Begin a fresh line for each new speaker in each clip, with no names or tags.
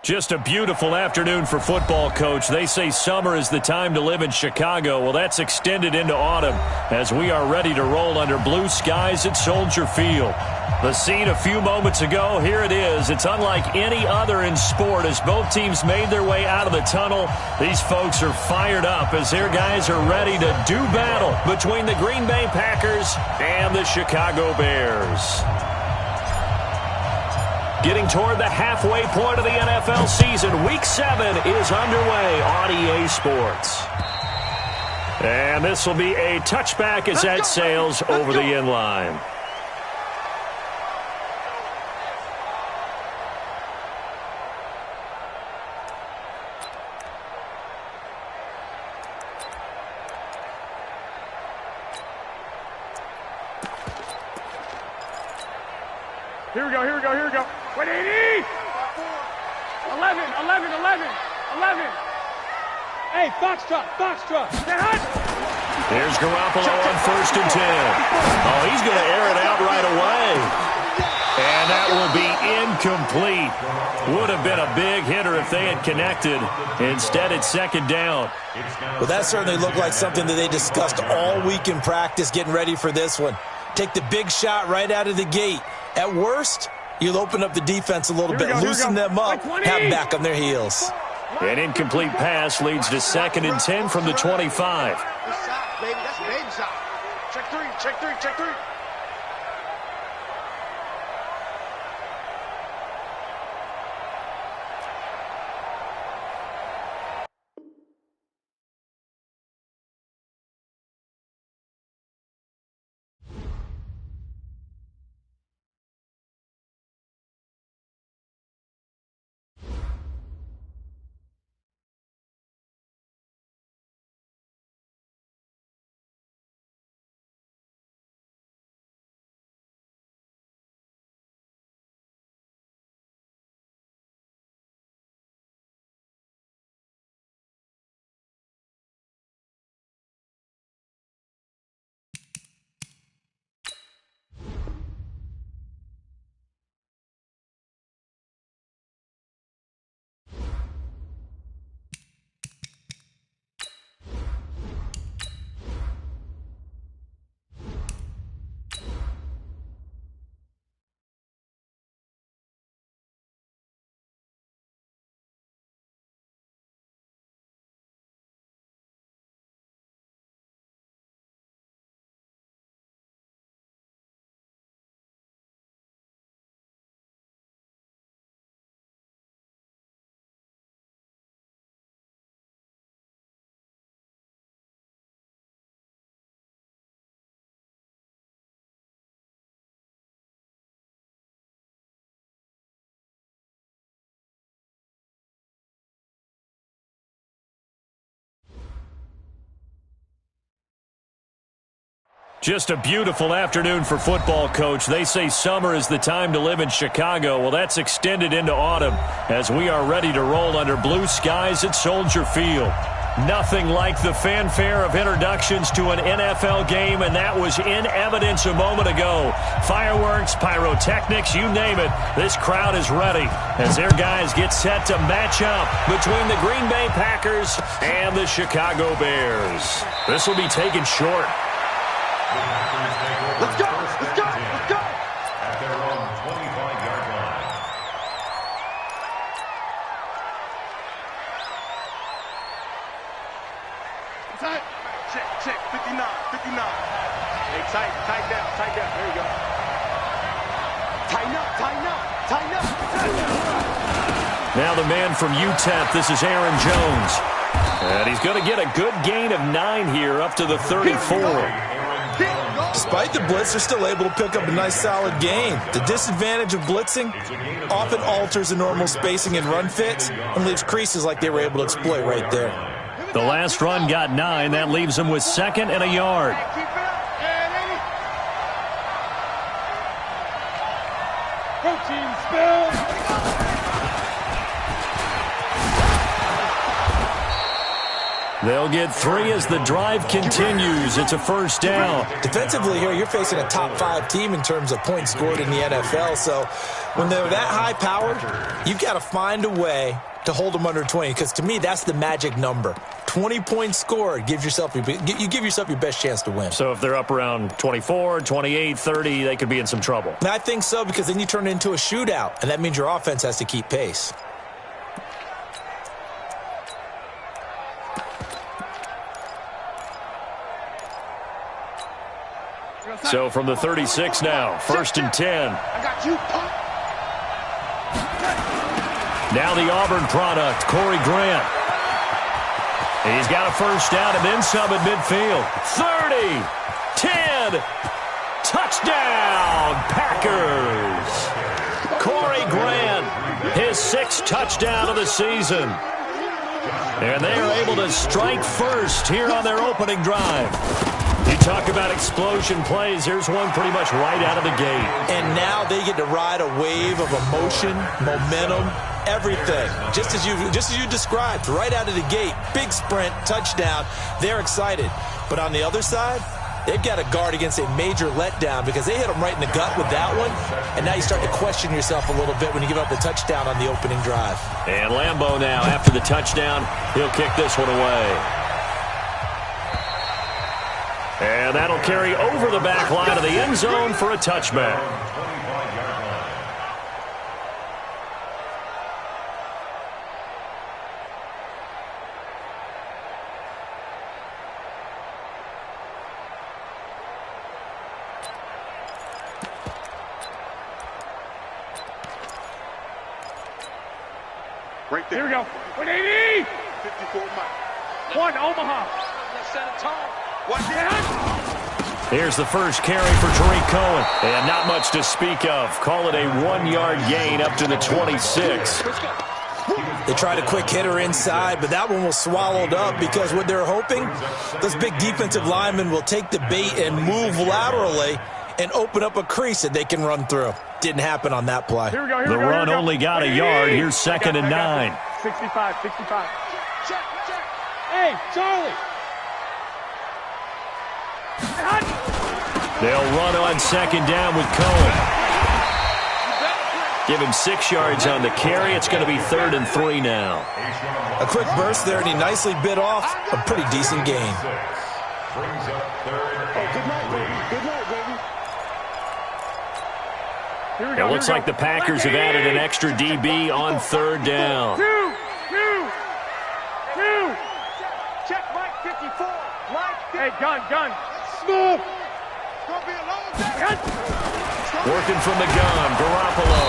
Just a beautiful afternoon for football, Coach. They say summer is the time to live in Chicago. Well, that's extended into autumn as we are ready to roll under blue skies at Soldier Field. The scene a few moments ago, here it is. It's unlike any other in sport as both teams made their way out of the tunnel. These folks are fired up as their guys are ready to do battle between the Green Bay Packers and the Chicago Bears. Getting toward the halfway point of the NFL season, Week 7 is underway on EA Sports. And this will be a touchback as that sails over the end line.
Here we go, here we go, here we go. 180! 11. Hey, Foxtrot.
Here's Garoppolo on 1st and 10. Oh, he's going to air it out right away. And that will be incomplete. Would have been a big hitter if they had connected. Instead, it's 2nd down.
Well, that certainly looked like something that they discussed all week in practice getting ready for this one. Take the big shot right out of the gate. At worst, you'll open up the defense a little bit, loosen them up, have them back on their heels.
An incomplete pass leads to 2nd and 10 from the 25.
Good shot, baby. That's a baby shot. Check three.
Just a beautiful afternoon for football, Coach. They say summer is the time to live in Chicago. Well, that's extended into autumn as we are ready to roll under blue skies at Soldier Field. Nothing like the fanfare of introductions to an NFL game, and that was in evidence a moment ago. Fireworks, pyrotechnics, you name it. This crowd is ready as their guys get set to match up between the Green Bay Packers and the Chicago Bears. This will be taken short.
Let's go.
At their own 25-yard line.
Tight. Check. 59. Hey, tight down. There you go. Tighten up.
Now the man from UTEP, this is Aaron Jones. And he's going to get a good gain of 9 here up to the 34.
Despite the blitz, they're still able to pick up a nice solid gain. The disadvantage of blitzing often alters the normal spacing and run fits and leaves creases like they were able to exploit right there.
The last run got 9. That leaves them with 2nd and a yard.
Keep it up. And 80. Protein spill.
They'll get 3 as the drive continues. It's a 1st down.
Defensively here, you're facing a top 5 team in terms of points scored in the NFL, so When they're that high-powered, you've got to find a way to hold them under 20, because to me, that's the magic number. 20 points scored, you give yourself your best chance to win.
So if they're up around 24, 28, 30, they could be in some trouble.
And I think so, because then you turn it into a shootout, and that means your offense has to keep pace.
So from the 36 now, 1st and 10.
I got you, punk.
Now the Auburn product, Corey Grant. He's got a first down and then some at midfield. 30, 10, touchdown, Packers. Corey Grant, his 6th touchdown of the season. And they are able to strike first here on their opening drive. You talk about explosion plays. Here's one pretty much right out of the gate.
And now they get to ride a wave of emotion, momentum, everything. Just as you described, right out of the gate. Big sprint, touchdown. They're excited. But on the other side, they've got to guard against a major letdown because they hit them right in the gut with that one. And now you start to question yourself a little bit when you give up the touchdown on the opening drive.
And Lambeau now, after the touchdown, he'll kick this one away. And that'll carry over the back line of the end zone for a touchback.
Right there.
Here we go. 180.
54 Mike.
1 Omaha.
Let's set a tone. Watch it.
Here's the first carry for Tariq Cohen. And not much to speak of. Call it a 1-yard gain up to the 26.
They tried a quick hitter inside, but that one was swallowed up because what they're hoping, those big defensive linemen will take the bait and move laterally and open up a crease that they can run through. Didn't happen on that play.
Here we go.
The run only got a yard. Here's 2nd and 9.
65. Check. Hey, Charlie.
They'll run on 2nd down with Cohen. Give him 6 yards on the carry. It's going to be 3rd and 3 now.
A quick burst there, and he nicely bit off a pretty decent gain.
Brings up 3rd and 3.
It looks like the Packers have added an extra DB on 3rd down.
Two.
Check Mike 54. Mike 54.
Hey, gun. Smooth.
Gonna be a long day.
Working from the gun, Garoppolo.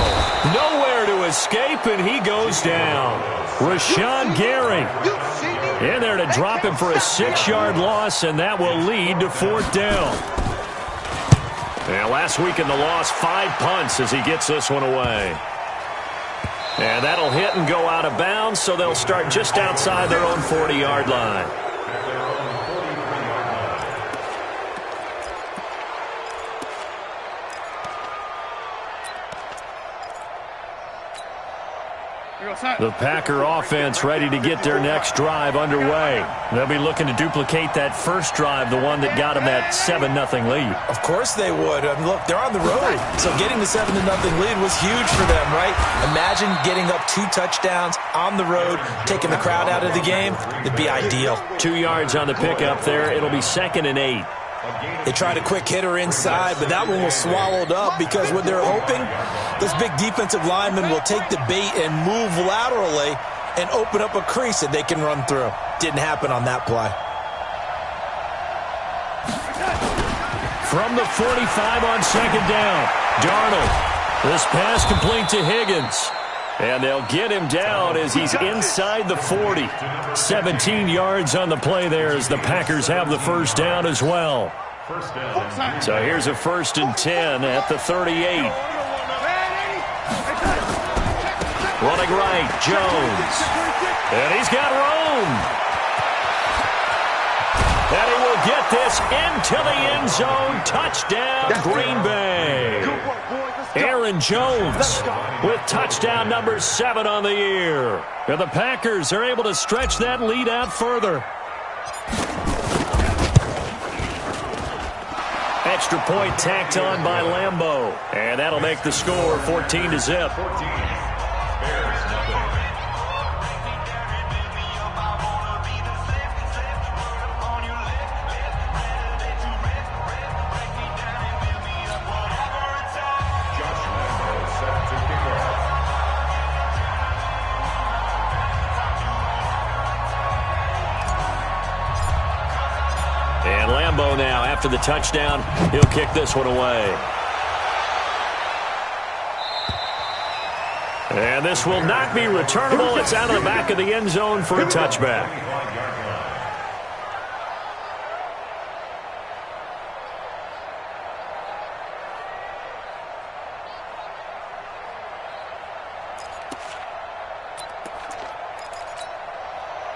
Nowhere to escape, and he goes down. Rashawn Gary in there to drop him for a 6-yard loss, and that will lead to 4th down. And last week in the loss, 5 punts as he gets this one away. And that'll hit and go out of bounds, so they'll start just outside their own 40-yard line. The Packer offense ready to get their next drive underway. They'll be looking to duplicate that first drive, the one that got them that 7-0 lead.
Of course they would. I mean, look, they're on the road. So getting the 7-0 lead was huge for them, right? Imagine getting up 2 touchdowns on the road, taking the crowd out of the game. It'd be ideal.
2 yards on the pickup there. It'll be 2nd and 8.
They tried a quick hitter inside, but that one was swallowed up because what they're hoping, those big defensive linemen will take the bait and move laterally and open up a crease that they can run through. Didn't happen on that play.
From the 45 on 2nd down, Darnold. This pass complete to Higgins. And they'll get him down as he's inside the 40. 17 yards on the play there as the Packers have the first down as well. So here's a 1st and 10 at the 38. Running right, Jones. And he's got room. And he will get this into the end zone. Touchdown, Green Bay. Aaron Jones with touchdown number 7 on the year. And the Packers are able to stretch that lead out further. Extra point tacked on by Lambeau. And that'll make the score 14-0. And Lambeau now, after the touchdown, he'll kick this one away. And this will not be returnable. It's out of the back of the end zone for a touchback.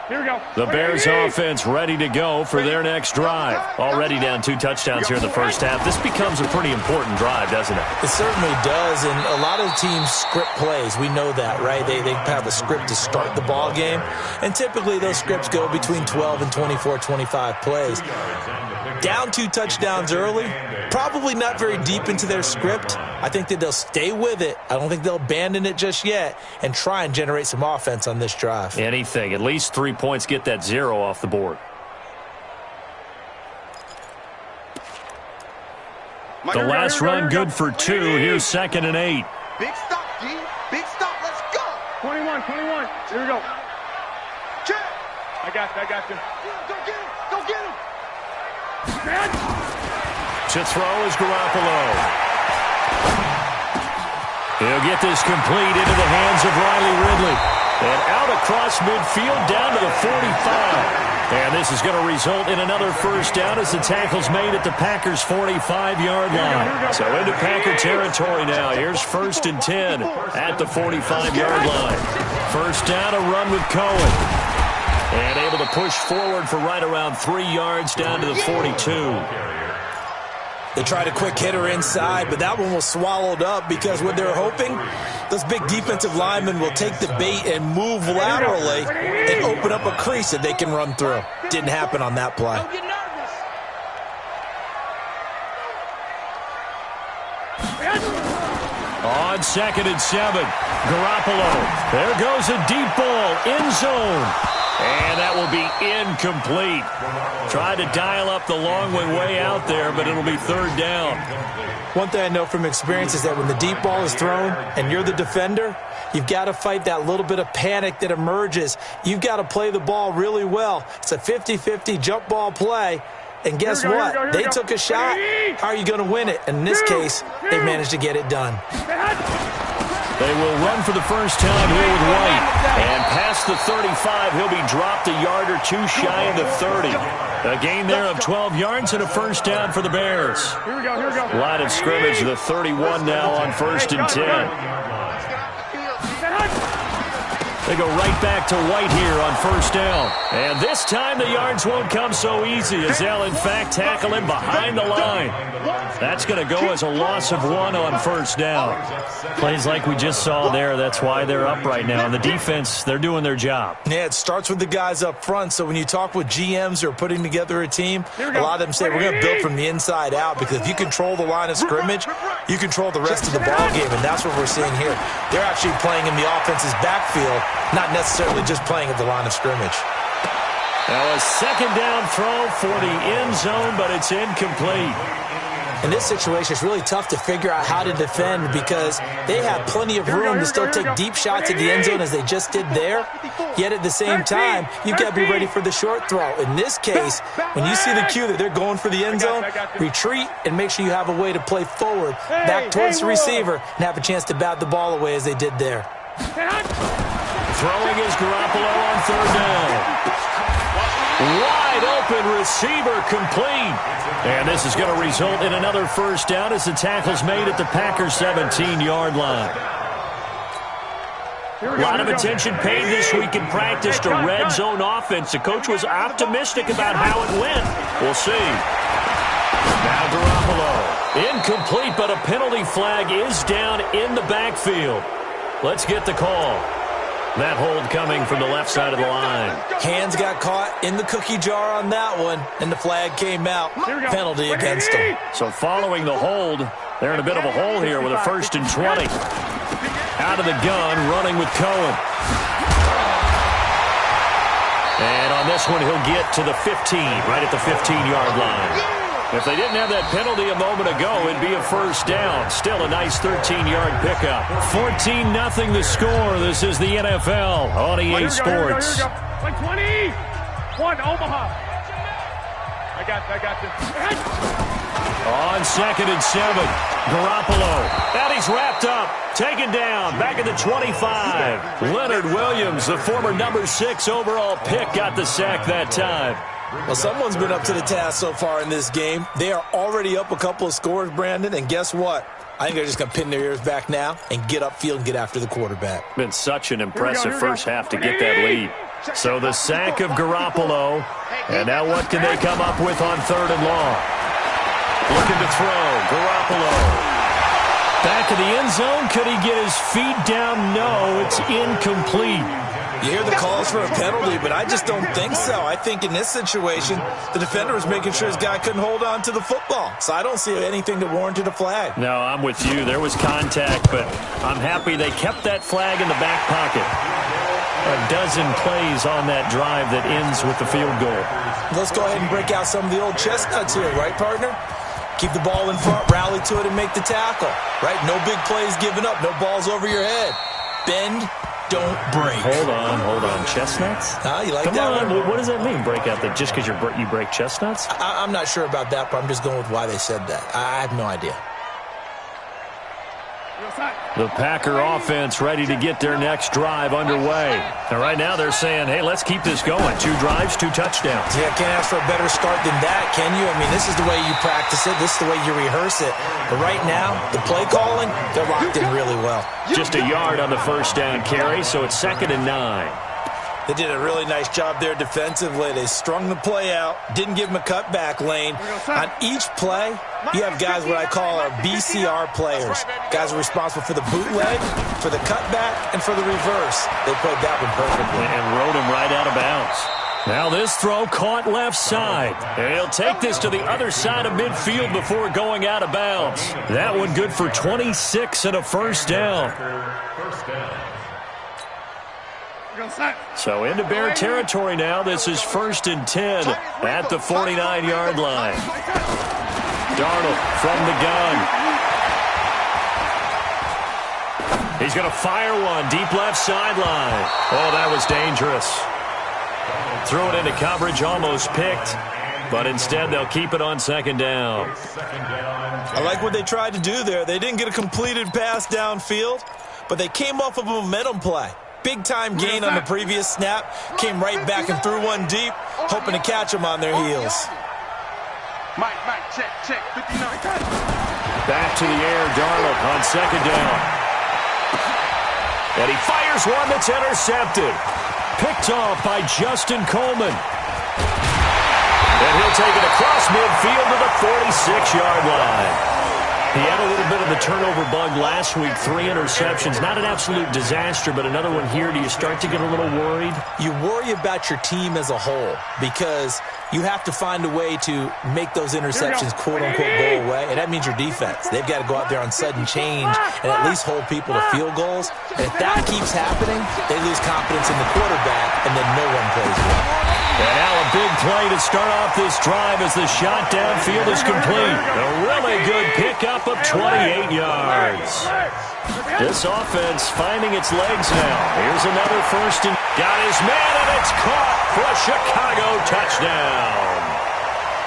Here we go.
The Bears offense ready to go for their next drive. Already down 2 touchdowns here in the first half. This becomes a pretty important drive, doesn't it?
It certainly does, and a lot of teams script plays. We know that, right? They have a script to start the ball game, and typically those scripts go between 12 and 24, 25 plays. Down 2 touchdowns early, probably not very deep into their script. I think that they'll stay with it. I don't think they'll abandon it just yet and try and generate some offense on this drive.
Anything. At least 3 points, get that 0 off the board. The last run good for 2. Here's 2nd and 8.
Big stop, G. Big stop. Let's go.
21. Here we go.
Check.
I got you.
Go get him. Go get him.
To throw is Garoppolo. He'll get this complete into the hands of Riley Ridley. And out across midfield down to the 45. And this is going to result in another first down as the tackle's made at the Packers' 45-yard line. So into Packer territory now. Here's 1st and 10 at the 45-yard line. First down, a run with Cohen. And able to push forward for right around 3 yards down to the 42.
They tried a quick hitter inside, but that one was swallowed up because what they're hoping, those big defensive linemen will take the bait and move laterally and open up a crease that they can run through. Didn't happen on that play.
On 2nd and 7, Garoppolo. There goes a deep ball, end zone. And that will be incomplete. Tried to dial up the long one way out there, but it'll be 3rd down.
One thing I know from experience is that when the deep ball is thrown and you're the defender, you've got to fight that little bit of panic that emerges. You've got to play the ball really well. It's a 50-50 jump ball play. And guess what? They took a shot. How are you going to win it? And in this case, they managed to get it done.
They will run for the first time here with White. And past the 35, he'll be dropped a yard or 2 shy of the 30. A gain there of 12 yards and a first down for the Bears.
Here we go.
Line of scrimmage, the 31 now on 1st and 10. They go right back to White here on 1st down. And this time the yards won't come so easy as they'll, in fact, tackle him behind the line. That's going to go as a loss of 1 on 1st down. Plays like we just saw there. That's why they're up right now. And the defense, they're doing their job.
Yeah, it starts with the guys up front. So when you talk with GMs who are putting together a team, a lot of them say we're going to build from the inside out because if you control the line of scrimmage, you control the rest of the ball game, and that's what we're seeing here. They're actually playing in the offense's backfield, not necessarily just playing at the line of scrimmage.
Now a 2nd down throw for the end zone, but it's incomplete.
In this situation, it's really tough to figure out how to defend because they have plenty of room to still take deep shots at the end zone as they just did there. Yet at the same time, you've got to be ready for the short throw. In this case, when you see the cue that they're going for the end zone, retreat and make sure you have a way to play forward, back towards the receiver, and have a chance to bat the ball away as they did there.
Throwing is Garoppolo on 3rd down. Wide open receiver complete. And this is going to result in another first down as the tackle's made at the Packers' 17-yard line. A lot of attention paid this week in practice to red zone offense. The coach was optimistic about how it went. We'll see. Now Garoppolo. Incomplete, but a penalty flag is down in the backfield. Let's get the call. That hold coming from the left side of the line.
Hands got caught in the cookie jar on that one, and the flag came out. Penalty against them.
So following the hold, they're in a bit of a hole here with a 1st and 20. Out of the gun, running with Cohen. And on this one, he'll get to the 15, right at the 15-yard line. If they didn't have that penalty a moment ago, it'd be a 1st down. Still a nice 13-yard pickup. 14-0 the score. This is the NFL on EA Sports.
Like 20. 1, Omaha. I got this.
On 2nd and 7, Garoppolo. And he's wrapped up. Taken down. Back at the 25. Leonard Williams, the former number 6 overall pick, got the sack that time.
Well, someone's been up to the task so far in this game. They are already up a couple of scores, Brandon, and guess what? I think they're just going to pin their ears back now and get upfield and get after the quarterback.
Been such an impressive first half to get that lead. So the sack of Garoppolo, and now what can they come up with on 3rd and long? Looking to throw, Garoppolo. Back of the end zone, could he get his feet down? No, it's incomplete.
You hear the calls for a penalty, but I just don't think so. I think in this situation, the defender was making sure his guy couldn't hold on to the football. So I don't see anything that warranted a flag.
No, I'm with you. There was contact, but I'm happy they kept that flag in the back pocket. A dozen plays on that drive that ends with the field goal.
Let's go ahead and break out some of the old chestnuts here, right, partner? Keep the ball in front, rally to it, and make the tackle, right? No big plays given up, no balls over your head. Bend, don't break.
Hold on. Chestnuts?
You like
Come
that
on.
one?
What does that mean, break out that just because you break chestnuts?
I'm not sure about that, but I'm just going with why they said that. I have no idea.
The Packer offense ready to get their next drive underway. And right now they're saying, hey, let's keep this going. 2 drives, 2 touchdowns.
Yeah, can't ask for a better start than that, can you? I mean, this is the way you practice it. This is the way you rehearse it. But right now, the play calling, they're locked in really well.
Just a yard on the 1st down carry, so it's 2nd and 9.
They did a really nice job there defensively. They strung the play out, didn't give them a cutback lane. On each play, you have guys what I call our BCR players. Guys are responsible for the bootleg, for the cutback, and for the reverse. They played that one perfectly.
And rode him right out of bounds. Now this throw caught left side. And he'll take this to the other side of midfield before going out of bounds. That one good for 26 and a 1st down. So into Bear territory now. This is 1st and 10 at the 49-yard line. Darnold from the gun. He's going to fire one deep left sideline. Oh, that was dangerous. Threw it into coverage, almost picked. But instead, they'll keep it on 2nd down.
I like what they tried to do there. They didn't get a completed pass downfield, but they came off of a momentum play. Big-time gain on the previous snap. Came right back and threw one deep, hoping to catch them on their heels.
Mike, check, 59.
Back to the air, Darnold on 2nd down. And he fires one that's intercepted. Picked off by Justin Coleman. And he'll take it across midfield to the 46-yard line. He had a little bit of the turnover bug last week, 3 interceptions. Not an absolute disaster, but another one here. Do you start to get a little worried?
You worry about your team as a whole because you have to find a way to make those interceptions, quote-unquote, go away, and that means your defense. They've got to go out there on sudden change and at least hold people to field goals. And if that keeps happening, they lose confidence in the quarterback, and then no one plays well.
And now a big play to start off this drive as the shot downfield is complete. A really good pickup of 28 yards. This offense finding its legs now. Here's another 1st and got his man, and it's caught for a Chicago touchdown.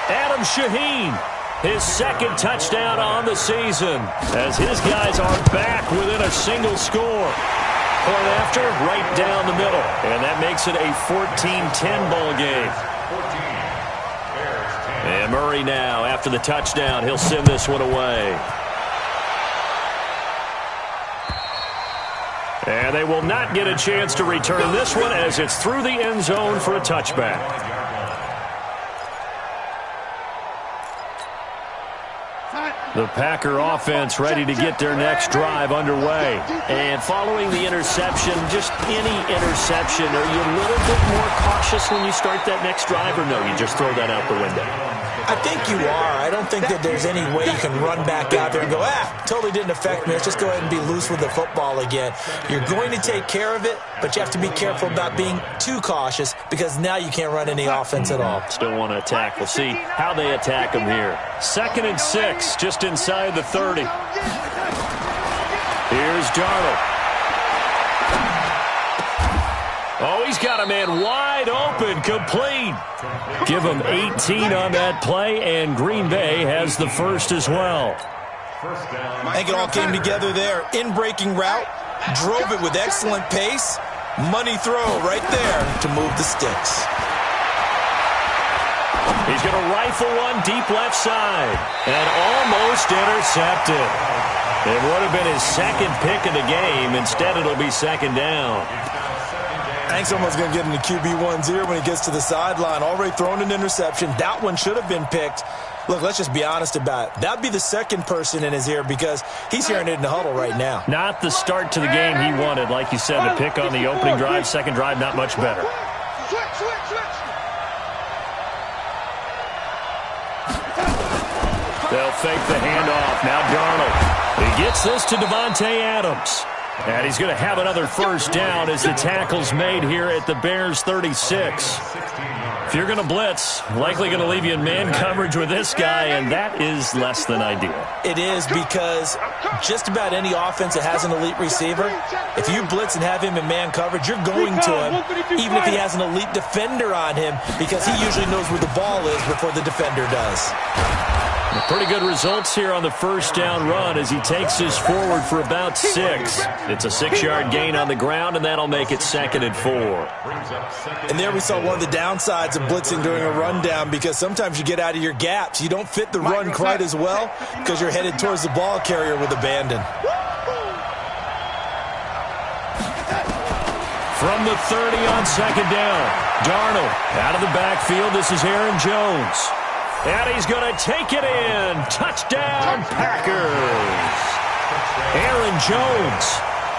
Adam Shaheen, his 2nd touchdown on the season as his guys are back within a single score. Point after, right down the middle. And that makes it a 14-10 ball game. And Murray now, after the touchdown, he'll send this one away. And they will not get a chance to return this one as it's through the end zone for a touchback. The Packer offense ready to get their next drive underway.
And following the interception, just any interception, are you a little bit more cautious when you start that next drive, or no, you just throw that out the window?
I think you are. I don't think that there's any way you can run back out there and go, totally didn't affect me. Let's just go ahead and be loose with the football again. You're going to take care of it, but you have to be careful about being too cautious because now you can't run any offense at all.
Still want to attack. We'll see how they attack them here.
2nd and 6, just inside the 30. Here's Darnold. Oh, he's got a man wide open, complete. Give him 18 on that play, and Green Bay has the first as well.
I think it all came together there. In-breaking route, drove it with excellent pace. Money throw right there to move the sticks.
He's going to rifle one deep left side, and almost intercepted. It would have been his second pick of the game. Instead, it'll be 2nd down.
I think someone's going to get into QB1's ear when he gets to the sideline. Already thrown an interception. That one should have been picked. Look, let's just be honest about it. That'd be the second person in his ear because he's hearing it in the huddle right now.
Not the start to the game he wanted. Like you said, the pick on the opening drive, second drive, not much better. They'll fake the handoff. Now Darnold. He gets this to Devontae Adams. And he's going to have another first down as the tackle's made here at the Bears' 36. If you're going to blitz, likely going to leave you in man coverage with this guy, and that is less than ideal.
It is because just about any offense that has an elite receiver, if you blitz and have him in man coverage, you're going to him, even if he has an elite defender on him, because he usually knows where the ball is before the defender does.
Pretty good results here on the first down run as he takes this forward for about 6. It's a 6-yard gain on the ground, and that'll make it 2nd and 4.
And there we saw one of the downsides of blitzing during a rundown because sometimes you get out of your gaps. You don't fit the run quite as well because you're headed towards the ball carrier with abandon.
From the 30 on 2nd down, Darnold out of the backfield. This is Aaron Jones. And he's going to take it in. Touchdown, Packers. Aaron Jones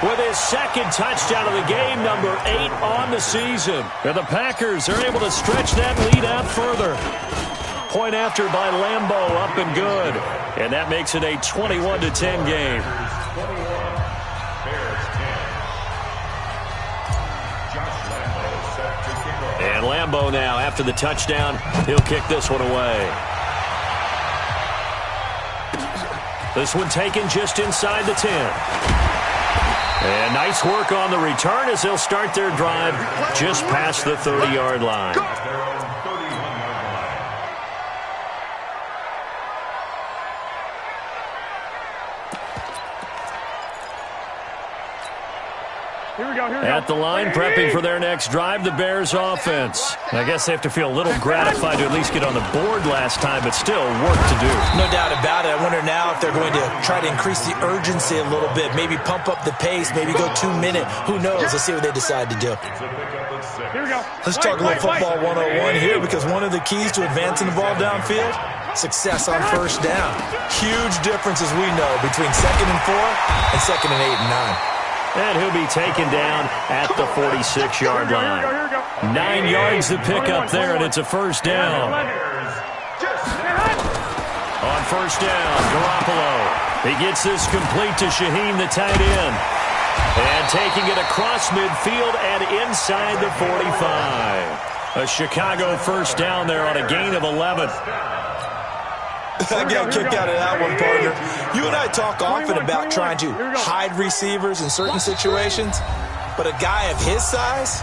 with his second touchdown of the game, number 8 on the season. And the Packers are able to stretch that lead out further. Point after by Lambeau, up and good. And that makes it a 21-10 game. And Lambeau now, after the touchdown, he'll kick this one away. This one taken just inside the 10. And nice work on the return as they'll start their drive just past the 30-yard line. At the line, prepping for their next drive, the Bears offense. I guess they have to feel a little gratified to at least get on the board last time, but still work to do.
No doubt about it. I wonder now if they're going to try to increase the urgency a little bit, maybe pump up the pace, maybe go 2-minute. Who knows? Let's see what they decide to do.
Here we go.
Let's talk a little football 101 here because one of the keys to advancing the ball downfield, success on first down. Huge difference, as we know, between 2nd and 4 and 2nd and 8 and 9.
And he'll be taken down at the 46-yard line. 9 yards to pick up there, and it's a first down. On first down, Garoppolo. He gets this complete to Shaheen, the tight end. And taking it across midfield and inside the 45. A Chicago first down there on a gain of 11.
I got a kick out of that one, partner. You and I talk often about trying to hide receivers in certain situations, but a guy of his size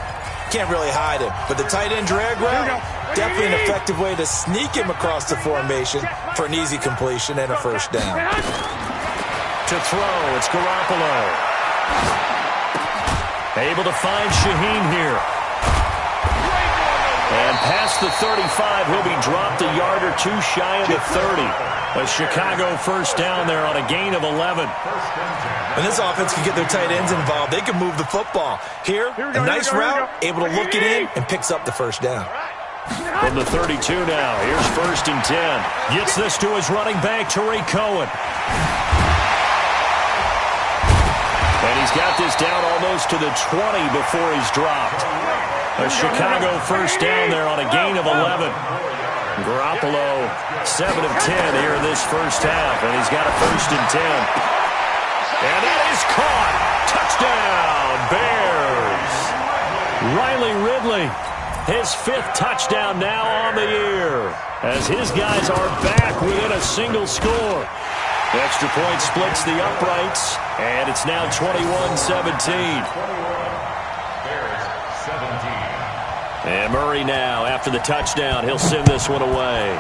can't really hide him. But the tight end drag route, definitely an effective way to sneak him across the formation for an easy completion and a first down.
To throw, it's Garoppolo. Able to find Shaheen here. And past the 35, he'll be dropped a yard or two shy of the 30. A Chicago first down there on a gain of 11.
When this offense can get their tight ends involved, they can move the football. Here, a nice route, able to look it in, and picks up the first down.
From the 32 now, here's 1st and 10. Gets this to his running back, Tariq Cohen. And he's got this down almost to the 20 before he's dropped. A Chicago 1st down there on a gain of 11. Garoppolo, 7 of 10 here in this first half, and he's got a 1st and 10. And that is caught. Touchdown, Bears. Riley Ridley, his 5th touchdown now on the year, as his guys are back within a single score. The extra point splits the uprights, and it's now 21-17. And Murray now, after the touchdown, he'll send this one away.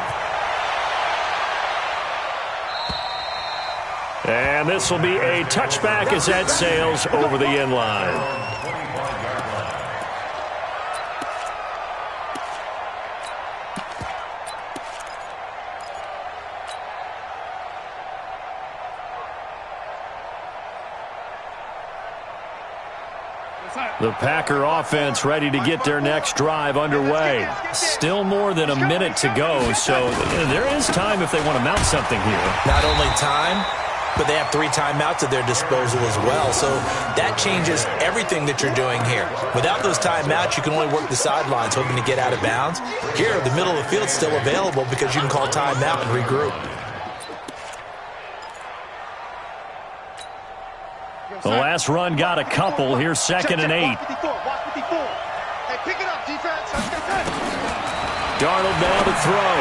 And this will be a touchback as that sails over the end line. The Packer offense ready to get their next drive underway. Still more than a minute to go, so there is time if they want to mount something here.
Not only time, but they have 3 timeouts at their disposal as well, so that changes everything that you're doing here. Without those timeouts, you can only work the sidelines, hoping to get out of bounds. Here, the middle of the field's still available because you can call timeout and regroup.
The last run got a couple. Here's 2nd and 8.
Hey, pick it up, defense.
Darnold now to throw.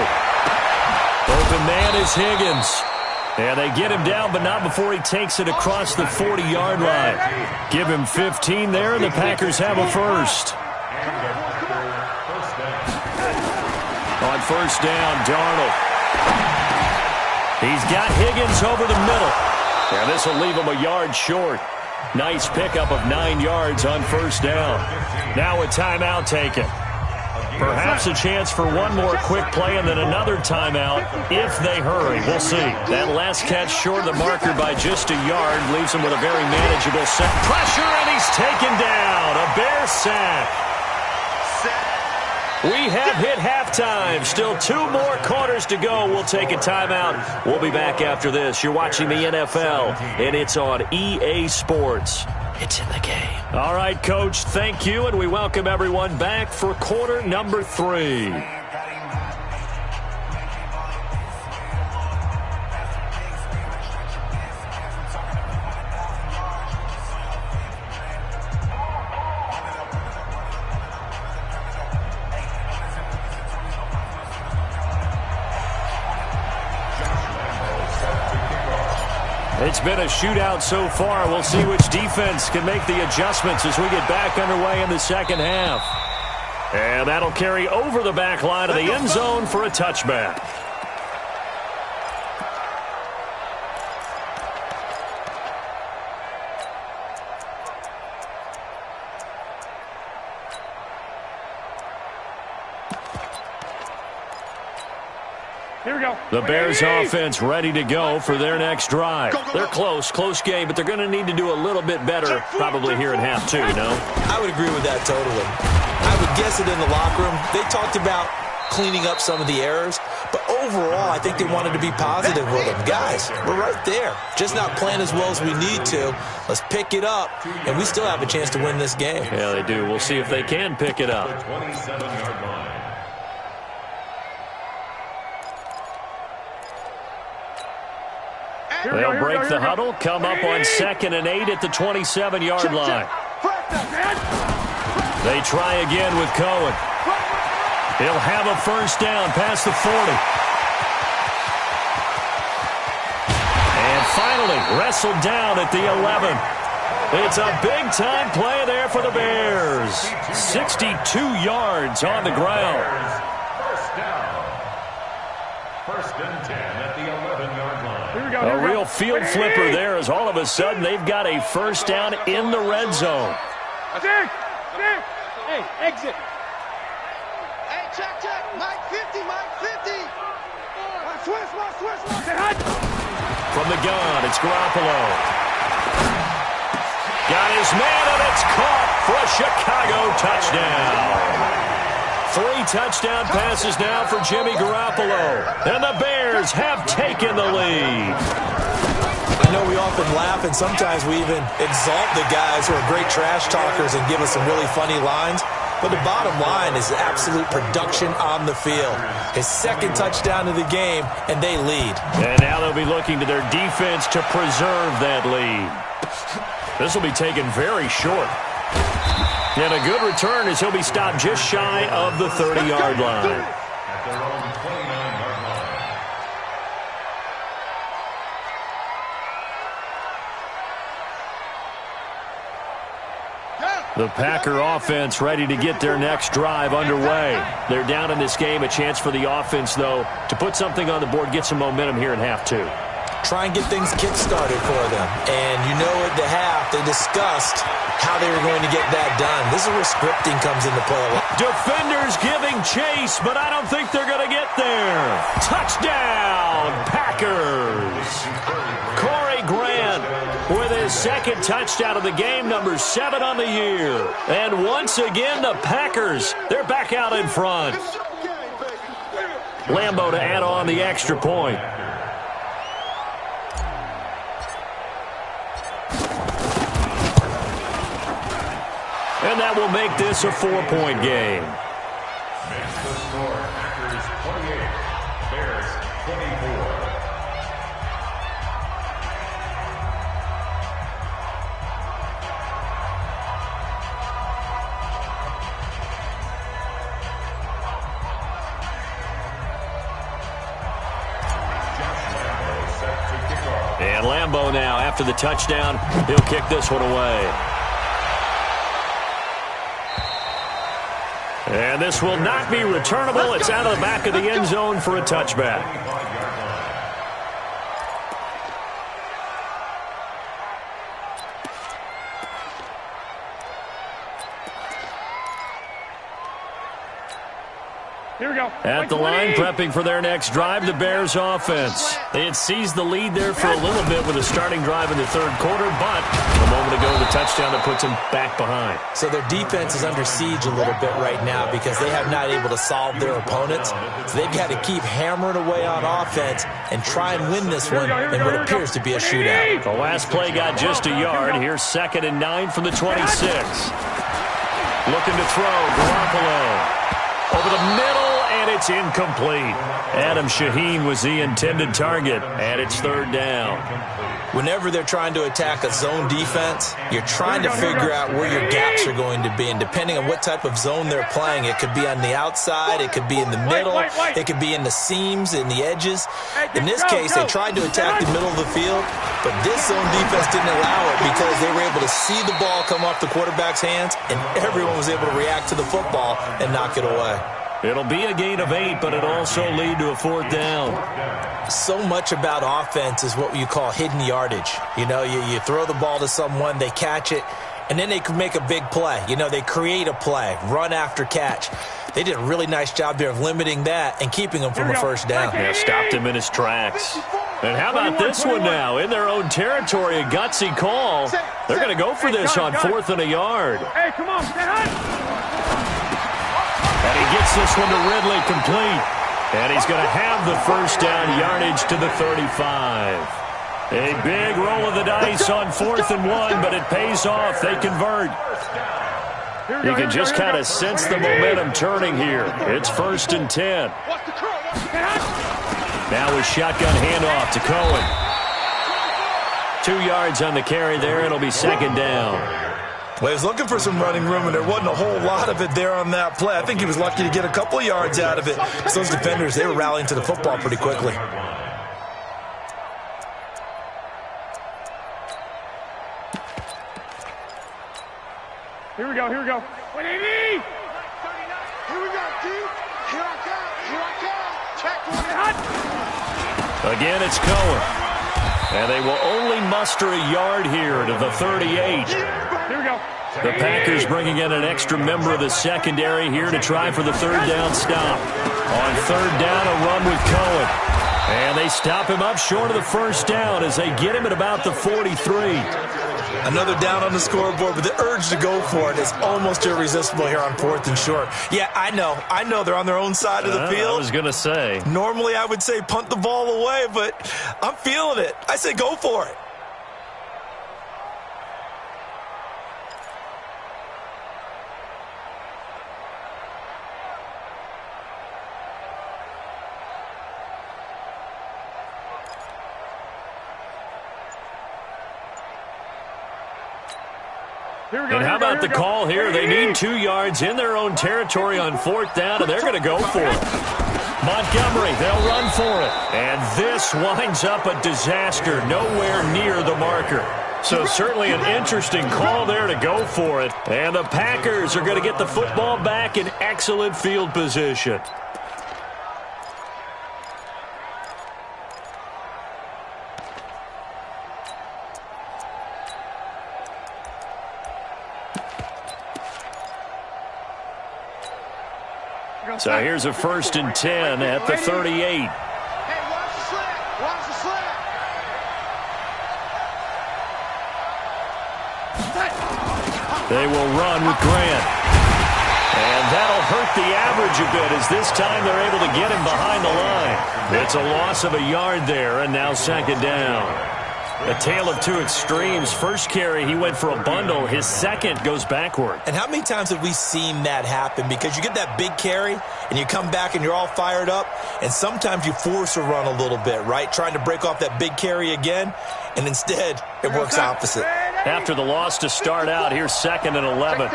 Open man is Higgins. And they get him down, but not before he takes it across the 40-yard line. Give him 15 there, and the Packers have a 1st. On 1st down, Darnold. He's got Higgins over the middle. And this will leave him a yard short. Nice pickup of 9 yards on 1st down. Now a timeout taken. Perhaps a chance for one more quick play and then another timeout if they hurry. We'll see. That last catch short of the marker by just a yard leaves him with a very manageable set. Pressure, and he's taken down. A Bear sack. We have hit halftime. Still 2 more quarters to go. We'll take a timeout. We'll be back after this. You're watching the NFL, and it's on EA Sports. It's in the game. All right, Coach, thank you, and we welcome everyone back for quarter number 3. It's been a shootout so far. We'll see which defense can make the adjustments as we get back underway in the second half. And that'll carry over the back line of the end zone for a touchback.
Here we go.
The Bears offense ready to go for their next drive. They're close game, but they're going to need to do a little bit better probably here in half 2, no?
I would agree with that totally. I would guess it in the locker room. They talked about cleaning up some of the errors, but overall, I think they wanted to be positive with them. Guys, we're right there. Just not playing as well as we need to. Let's pick it up, and we still have a chance to win this game.
Yeah, they do. We'll see if they can pick it up.
27-yard line.
They'll break the huddle, come up on 2nd and 8 at the 27-yard line. They try again with Cohen. He'll have a 1st down past the 40. And finally, wrestled down at the 11. It's a big-time play there for the Bears. 62 yards on the ground.
1st down. 1st and 10 at the 11-yard line.
A real field flipper there as all of a sudden they've got a 1st down in the red zone.
Hey, exit.
Hey, check. Mike 50, Mike 50. Switch.
From the gun, it's Garoppolo. Got his man, and it's caught for a Chicago touchdown. 3 touchdown passes now for Jimmy Garoppolo. And the Bears have taken the lead.
I know we often laugh, and sometimes we even exalt the guys who are great trash talkers and give us some really funny lines. But the bottom line is absolute production on the field. His 2nd touchdown of the game, and they lead.
And now they'll be looking to their defense to preserve that lead. This will be taken very short. And a good return as he'll be stopped just shy of the 30-yard line.
At their own 29-yard line.
The Packer offense ready to get their next drive underway. They're down in this game. A chance for the offense, though, to put something on the board, get some momentum here in half 2.
Try and get things kick-started for them. And you know at the half, they discussed how they were going to get that done. This is where scripting comes into play a lot.
Defenders giving chase, but I don't think they're going to get there. Touchdown, Packers. Corey Grant with his 2nd touchdown of the game, number 7 on the year. And once again, the Packers, they're back out in front. Lambeau to add on the extra point. And that will make this a 4-point game.
Makes the score Packers 28, Bears 24.
And Lambeau now, after the touchdown, he'll kick this one away. And this will not be returnable. It's out of the back of the end zone for a touchback.
Here we go.
At the line, prepping for their next drive, the Bears offense. They had seized the lead there for a little bit with a starting drive in the 3rd quarter, but a moment ago, the touchdown that puts them back behind.
So their defense is under siege a little bit right now because they have not able to solve their opponents. So they've got to keep hammering away on offense and try and win this one in what appears to be a shootout.
The last play got just a yard. Here's 2nd and 9 from the 26. Looking to throw, Garoppolo. Over the middle, and it's incomplete. Adam Shaheen was the intended target, and it's 3rd down.
Whenever they're trying to attack a zone defense, you're trying to figure out where your gaps are going to be. And depending on what type of zone they're playing, it could be on the outside, it could be in the middle, it could be in the seams, in the edges. In this case, they tried to attack the middle of the field, but this zone defense didn't allow it because they were able to see the ball come off the quarterback's hands, and everyone was able to react to the football and knock it away.
It'll be a gain of 8, but it'll also lead to a 4th down.
So much about offense is what you call hidden yardage. You know, you throw the ball to someone, they catch it, and then they can make a big play. You know, they create a play, run after catch. They did a really nice job there of limiting that and keeping him from a 1st down.
Yeah, stopped him in his tracks. And how about this one now? In their own territory, a gutsy call. They're going to go for this on 4th and a yard.
Hey, come on, stay high.
And he gets this one to Ridley complete. And he's going to have the 1st down, yardage to the 35. A big roll of the dice on 4th and 1, but it pays off. They convert. You can just kind of sense the momentum turning here. It's 1st and 10. Now a shotgun handoff to Cohen. 2 yards on the carry there. It'll be 2nd down.
Well, he was looking for some running room, and there wasn't a whole lot of it there on that play. I think he was lucky to get a couple of yards out of it. So those defenders, they were rallying to the football pretty quickly.
Here we go, here we go. 180!
Here we go, dude. Here I come, here I come. Check one.
Again, it's Cohen. And they will only muster a yard here to the 38.
Here we go.
The Packers bringing in an extra member of the secondary here to try for the 3rd down stop. On 3rd down, a run with Cohen. And they stop him up short of the 1st down as they get him at about the 43.
Another down on the scoreboard, but the urge to go for it is almost irresistible here on 4th and short. Yeah, I know they're on their own side of the field.
I was going to say.
Normally I would say punt the ball away, but I'm feeling it. I say go for it.
And how about the call here? They need 2 yards in their own territory on 4th down, and they're going to go for it. Montgomery, they'll run for it. And this winds up a disaster, nowhere near the marker. So certainly an interesting call there to go for it. And the Packers are going to get the football back in excellent field position. So here's a 1st and 10 at the 38.
Hey, watch the slip. Watch the slip.
They will run with Grant. And that'll hurt the average a bit as this time they're able to get him behind the line. It's a loss of a yard there, and now 2nd down. A tale of 2 extremes. First carry, he went for a bundle. His second goes backward.
And how many times have we seen that happen? Because you get that big carry, and you come back and you're all fired up, and sometimes you force a run a little bit, right? Trying to break off that big carry again, and instead it works opposite.
After the loss to start out, here's 2nd and 11.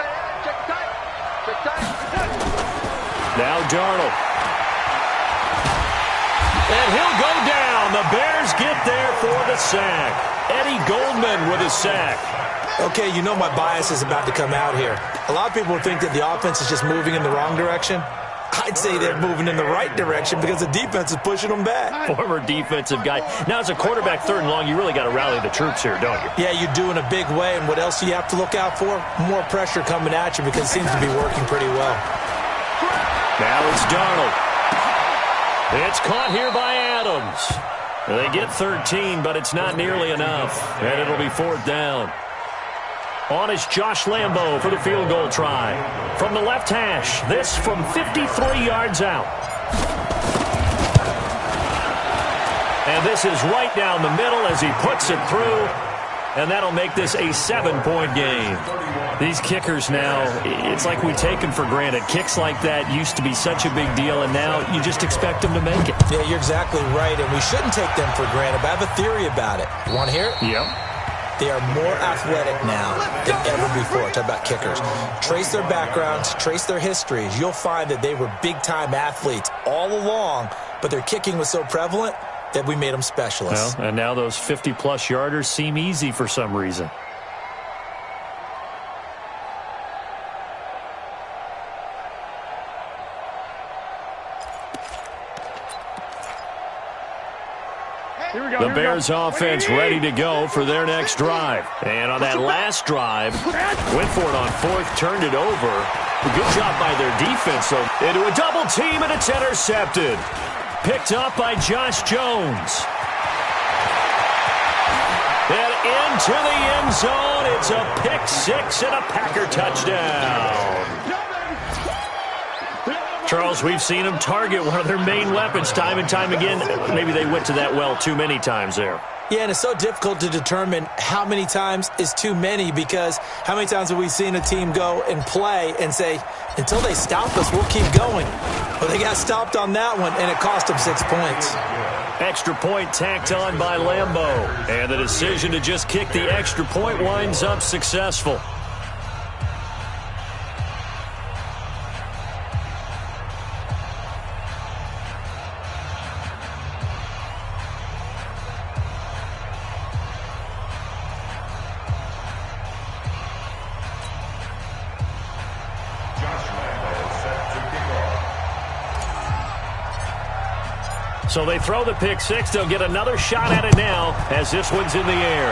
Now Darnold. And he'll go down. The Bears get there for the sack. Eddie Goldman with a sack.
Okay, you know my bias is about to come out here. A lot of people think that the offense is just moving in the wrong direction. I'd say they're moving in the right direction because the defense is pushing them back.
Former defensive guy. Now, as a quarterback 3rd and long, you really got to rally the troops here, don't you?
Yeah, you do in a big way. And what else do you have to look out for? More pressure coming at you because it seems to be working pretty well.
Now it's Darnold. It's caught here by Adams. They get 13, but it's not nearly enough. And it'll be 4th down. On is Josh Lambo for the field goal try. From the left hash, this from 53 yards out. And this is right down the middle as he puts it through. And that'll make this a 7-point game. These kickers now, it's like we take them for granted. Kicks like that used to be such a big deal, and now you just expect them to make it.
Yeah, you're exactly right, and we shouldn't take them for granted, but I have a theory about it. You want to hear it?
Yep.
They are more athletic now than ever before. Talk about kickers. Trace their backgrounds, trace their histories. You'll find that they were big-time athletes all along, but their kicking was so prevalent that we made them specialists.
Well, and now those 50-plus yarders seem easy for some reason. The Bears offense ready to go for their next drive. And on that last drive, went for it on 4th, turned it over. Good job by their defense, though. Into a double team, and it's intercepted. Picked up by Josh Jones. And into the end zone. It's a pick 6 and a Packer touchdown. Charles, we've seen them target one of their main weapons time and time again. Maybe they went to that well too many times there.
Yeah, and it's so difficult to determine how many times is too many because how many times have we seen a team go and play and say, until they stop us, we'll keep going. But they got stopped on that one, and it cost them 6 points.
Extra point tacked on by Lambo. And the decision to just kick the extra point winds up successful. So they throw the pick 6. They'll get another shot at it now as this one's in the air.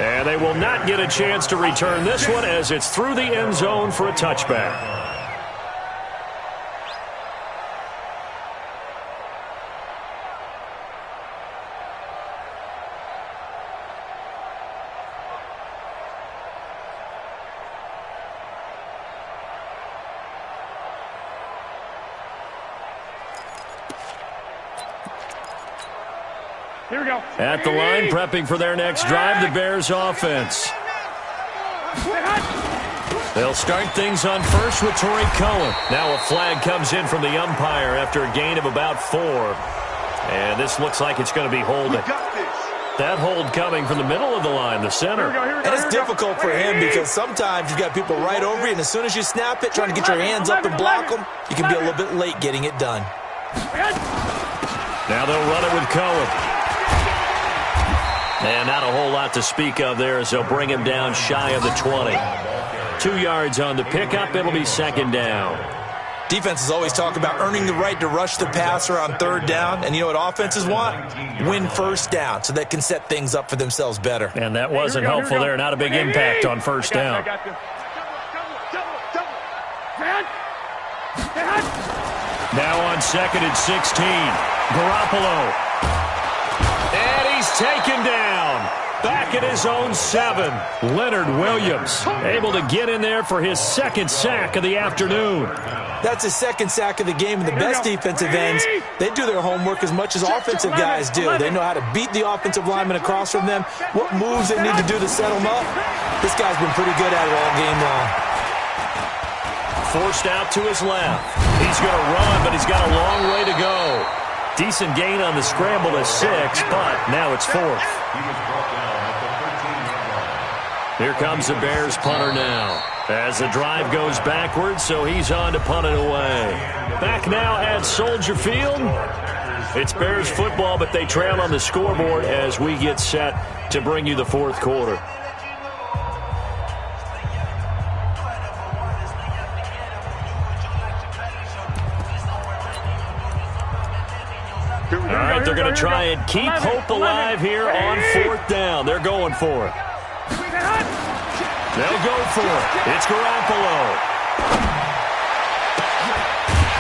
And they will not get a chance to return this one as it's through the end zone for a touchback.
Here we go.
At the line, prepping for their next drive, the Bears offense. They'll start things on first with Torrey Cohen. Now a flag comes in from the umpire after a gain of about 4. And this looks like it's going to be holding. That hold coming from the middle of the line, the center.
And it's difficult for him because sometimes you've got people right over you, and as soon as you snap it, trying to get your hands up and block them, you can be a little bit late getting it done.
Now they'll run it with Cohen. And not a whole lot to speak of there as they'll bring him down shy of the 20. 2 yards on the pickup. It'll be second down.
Defenses always talk about earning the right to rush the passer on third down. And you know what offenses want? Win first down so they can set things up for themselves better.
And that wasn't helpful there. Not a big impact on first down. Now on second and 16. Garoppolo. And he's taken down. Back at his own 7. Leonard Williams able to get in there for his second sack of the afternoon.
That's his second sack of the game, and the best defensive ends, they do their homework as much as offensive guys do. They know how to beat the offensive lineman across from them, what moves they need to do to set them up. This guy's been pretty good at it all game long.
Forced out to his left. He's going to run, but he's got a long way to go. Decent gain on the scramble to 6, but now it's 4th. Here comes the Bears punter now. As the drive goes backwards, so he's on to punt it away. Back now at Soldier Field. It's Bears football, but they trail on the scoreboard as we get set to bring you the fourth quarter. All right, they're going to try and keep hope alive here on fourth down. They're going for it. They'll go for it. It's Garoppolo.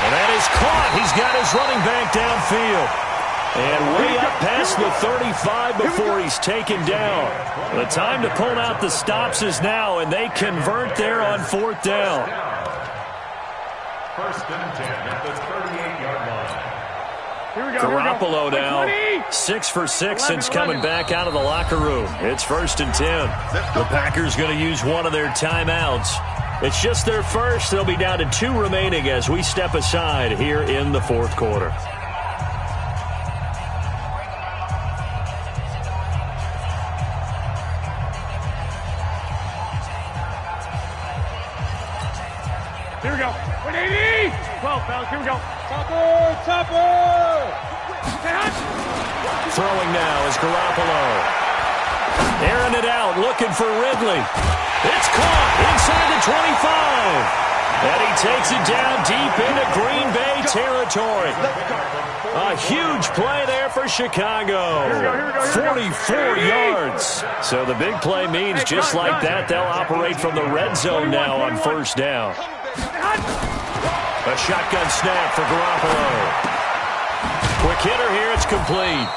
And that is caught. He's got his running back downfield. And way up past the 35 before he's taken down. The time to pull out the stops is now, and they convert there on fourth down.
First and 10 at the 38-yard line.
Garoppolo now 6 for 6 since coming back out of the locker room. It's first and 10. The Packers going to use one of their timeouts. It's just their first. They'll be down to 2 remaining as we step aside here in the fourth quarter.
Here we go. 180. 12, fellas. Here we go. Topper.
Throwing now is Garoppolo. Airing it out, looking for Ridley. It's caught inside the 25. And he takes it down deep into Green Bay territory. A huge play there for Chicago. 44 yards. So the big play means just like that, they'll operate from the red zone now on first down. A shotgun snap for Garoppolo. Quick hitter here, it's complete.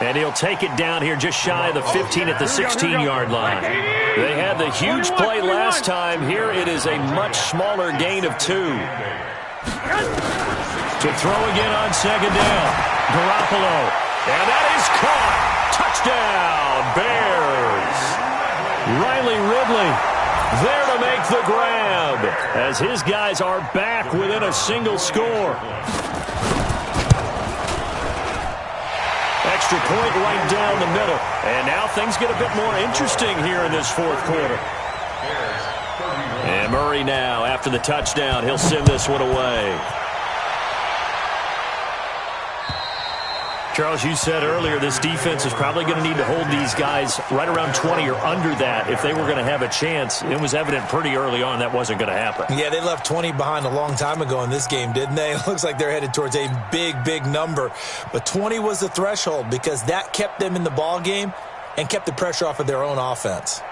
And he'll take it down here just shy of the 15 at the 16-yard line. They had the huge play last time. Here it is a much smaller gain of 2. To throw again on second down. Garoppolo. And that is caught. Touchdown, Bears. Riley Ridley there to make the grab as his guys are back within a single score. Extra point right down the middle. And now things get a bit more interesting here in this fourth quarter. And Murray now, after the touchdown, he'll send this one away. Charles, you said earlier this defense is probably going to need to hold these guys right around 20 or under that if they were going to have a chance. It was evident pretty early on that wasn't going to happen.
Yeah, they left 20 behind a long time ago in this game, didn't they? It looks like they're headed towards a big, big number. But 20 was the threshold because that kept them in the ball game. and kept the pressure off of their own offense.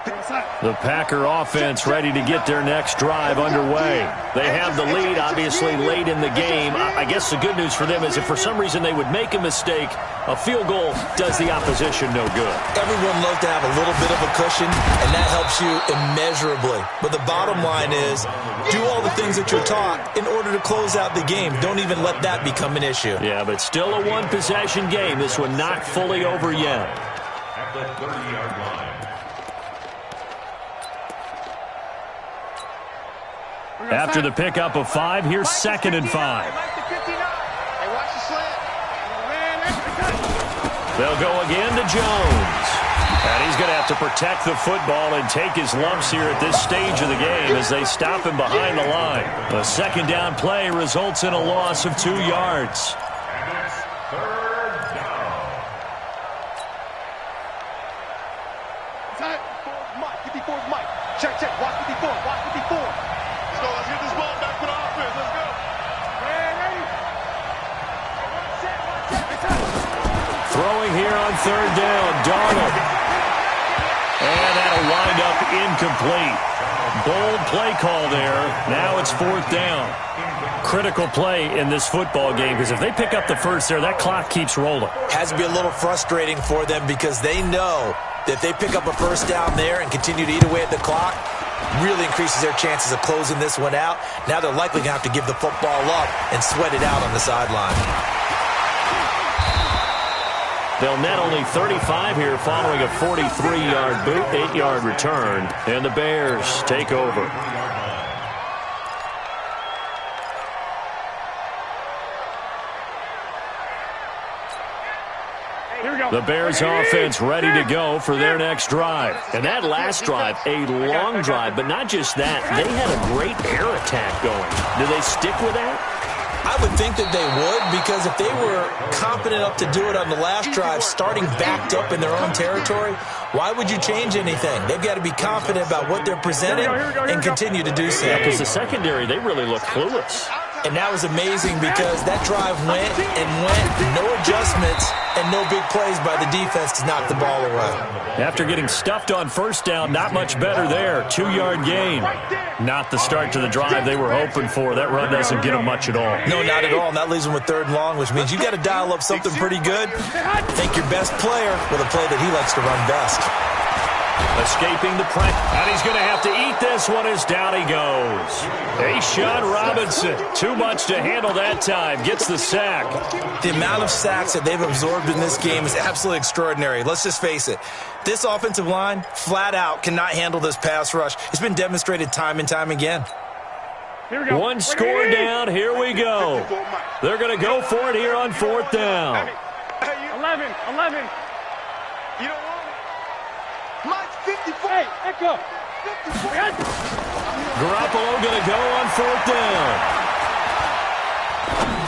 The Packer offense ready to get their next drive underway. They have the lead, obviously, late in the game. I guess the good news for them is if for some reason they would make a mistake, a field goal does the opposition no good.
Everyone loves to have a little bit of a cushion, and that helps you immeasurably. But the bottom line is, do all the things that you're taught in order to close out the game. Don't even let that become an issue.
Yeah, but still a one-possession game. This one not fully over yet.
At the 30-yard line.
After the pickup of 5, here's 2nd and 5.
Hey, watch the slant.
They'll go again to Jones. And he's going to have to protect the football and take his lumps here at this stage of the game as they stop him behind the line. A 2nd down play results in a loss of 2 yards.
And it's 3rd down.
Tight. Mike. 54's Mike. Check. Watch 54. Watch 54. Let's go. Let's get this ball back for the offense. Let's go. Ready.
Throwing here on 3rd down, Darnold. And that'll wind up incomplete. Bold play call there. Now it's 4th down. Critical play in this football game because if they pick up the first there, that clock keeps rolling.
Has to be a little frustrating for them because they know that if they pick up a first down there and continue to eat away at the clock, really increases their chances of closing this one out. Now they're likely going to have to give the football up and sweat it out on the sideline.
They'll net only 35 here following a 43-yard boot, 8-yard return, and the Bears take over. The Bears offense ready to go for their next drive. And that last drive, a long drive, but not just that. They had a great air attack going. Do they stick with that?
I would think that they would, because if they were confident enough to do it on the last drive, starting backed up in their own territory, why would you change anything? They've got to be confident about what they're presenting and continue to do so.
Because the secondary, they really look clueless.
And that was amazing because that drive went and went, no adjustments, and no big plays by the defense to knock the ball away.
After getting stuffed on 1st down, not much better there. 2-yard gain. Not the start to the drive they were hoping for. That run doesn't get them much at all.
No, not at all. And that leaves them with 3rd and long, which means you got to dial up something pretty good. Think your best player with a play that he likes to run best.
Escaping the pressure. And he's going to have to eat this one as down he goes. A'Shawn Robinson, too much to handle that time. Gets the sack.
The amount of sacks that they've absorbed in this game is absolutely extraordinary. Let's just face it. This offensive line, flat out, cannot handle this pass rush. It's been demonstrated time and time again.
Here we go.
One score down. Here we go. They're going to go for it here on 4th down.
11.
You don't want it. Mike, 54.
Hey, Echo.
54.
Garoppolo going to go on 4th down.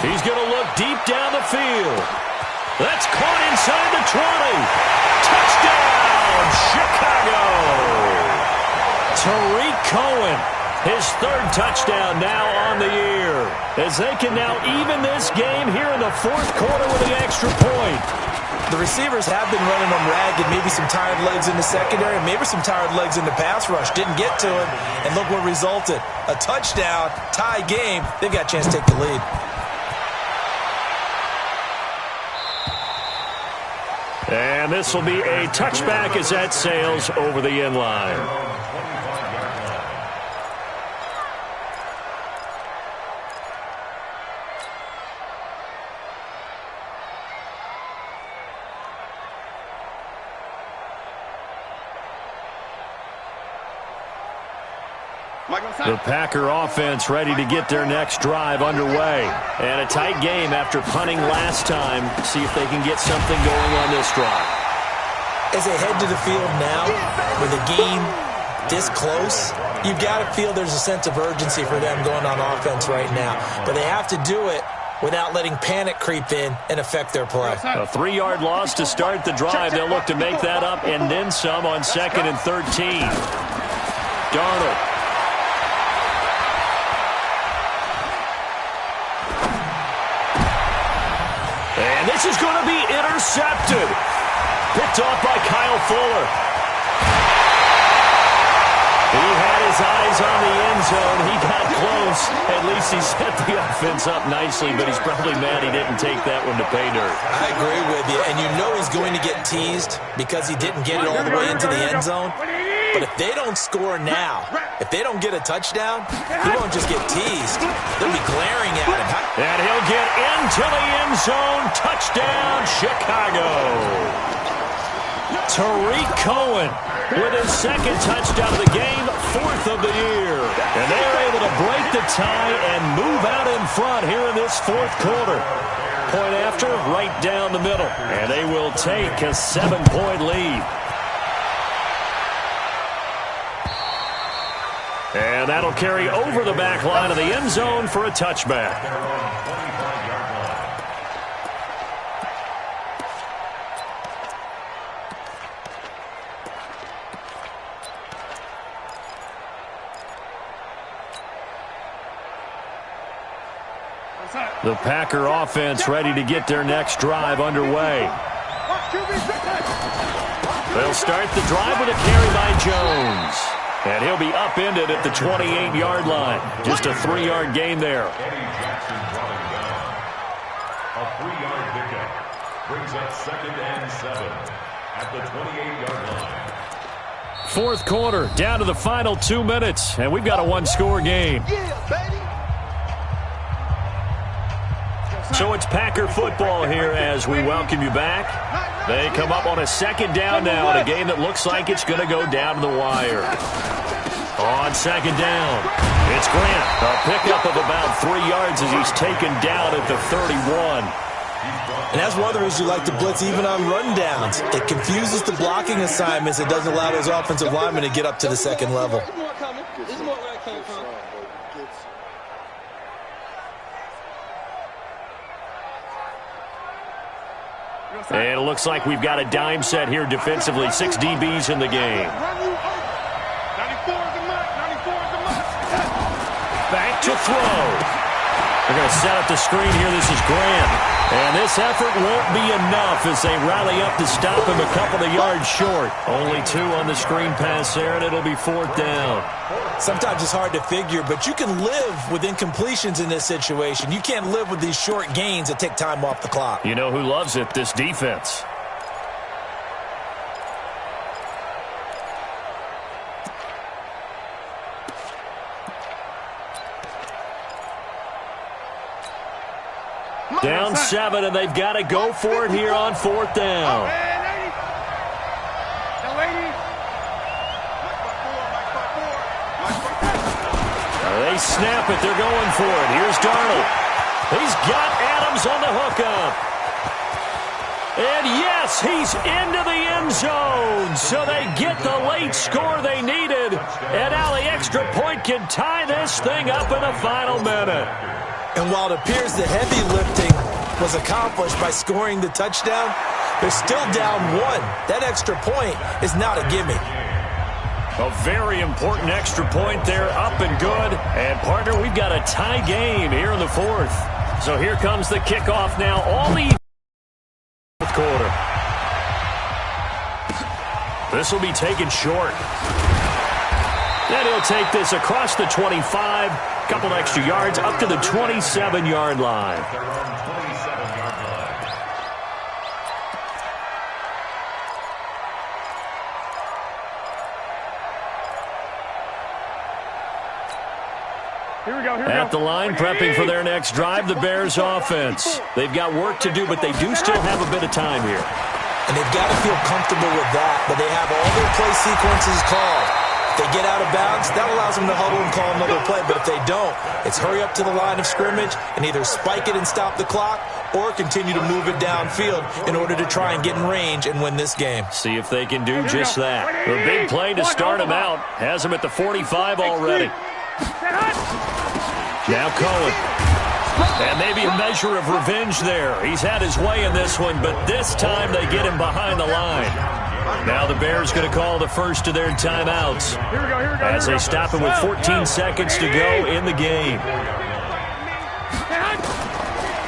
He's going to look deep down the field. That's caught inside the 20. Touchdown, Chicago. Tariq Cohen, his 3rd touchdown now on the year. As they can now even this game here in the 4th quarter with an extra point.
The receivers have been running them ragged, maybe some tired legs in the secondary, maybe some tired legs in the pass rush. Didn't get to him, and look what resulted. A touchdown, tie game. They've got a chance to take the lead.
And this will be a touchback as that sails over the end line. The Packer offense ready to get their next drive underway. And a tight game after punting last time. See if they can get something going on this drive.
As they head to the field now, with a game this close, you've got to feel there's a sense of urgency for them going on offense right now. But they have to do it without letting panic creep in and affect their play.
A 3-yard loss to start the drive. They'll look to make that up and then some on 2nd and 13. Darnold. And this is going to be intercepted. Picked off by Kyle Fuller. He had his eyes on the end zone. He got close. At least he set the offense up nicely, but he's probably mad he didn't take that one to pay dirt.
I agree with you, and you know he's going to get teased because he didn't get it all the way into the end zone. But if they don't score now, if they don't get a touchdown, he won't just get teased. They'll be glaring at him.
And he'll get into the end zone. Touchdown, Chicago. Tariq Cohen with his second touchdown of the game, 4th of the year. And they're able to break the tie and move out in front here in this 4th quarter. Point after, right down the middle. And they will take a 7-point lead. And that'll carry over the back line of the end zone for a touchback. The Packer offense ready to get their next drive underway. They'll start the drive with a carry by Jones. And he'll be upended at the 28-yard line. Just a 3-yard gain there.
A 3-yard pickup brings up 2nd and 7 at the 28-yard line.
4th quarter, down to the final 2 minutes, and we've got a 1-score game. So it's Packer football here as we welcome you back. They come up on a 2nd down now in a game that looks like it's going to go down to the wire. On 2nd down, it's Grant. A pickup of about 3 yards as he's taken down at the 31.
And that's one of the reasons you like to blitz even on rundowns. It confuses the blocking assignments. It doesn't allow those offensive linemen to get up to the 2nd level.
And it looks like we've got a dime set here defensively. 6 DBs in the game. Back to throw. They're going to set up the screen here. This is Grant. And this effort won't be enough as they rally up to stop him a couple of yards short. Only 2 on the screen pass there, and it'll be 4th down.
Sometimes it's hard to figure, but you can live with incompletions in this situation. You can't live with these short gains that take time off the clock.
You know who loves it? This defense. Down 7, and they've got to go for it here on 4th down. They snap it. They're going for it. Here's Darnold. He's got Adams on the hookup. And yes, he's into the end zone. So they get the late score they needed. And now the extra point can tie this thing up in the final minute.
And while it appears the heavy lifting was accomplished by scoring the touchdown, they're still down 1. That extra point is not a gimme.
A very important extra point there, up and good. And, partner, we've got a tie game here in the 4th. So here comes the kickoff now. All the 4th quarter. This will be taken short. Then he'll take this across the 25. Couple extra yards up to the 27-yard line. At the line, prepping for their next drive, the Bears offense. They've got work to do, but they do still have a bit of time here.
And they've got to feel comfortable with that, but they have all their play sequences called. If they get out of bounds, that allows them to huddle and call another play. But if they don't, it's hurry up to the line of scrimmage and either spike it and stop the clock or continue to move it downfield in order to try and get in range and win this game.
See if they can do just that. The big play to start him out has him at the 45 already. Now Cohen. And maybe a measure of revenge there. He's had his way in this one, but this time they get him behind the line. Now the Bears going to call the first of their timeouts as they stop him with 14 seconds to go in the game.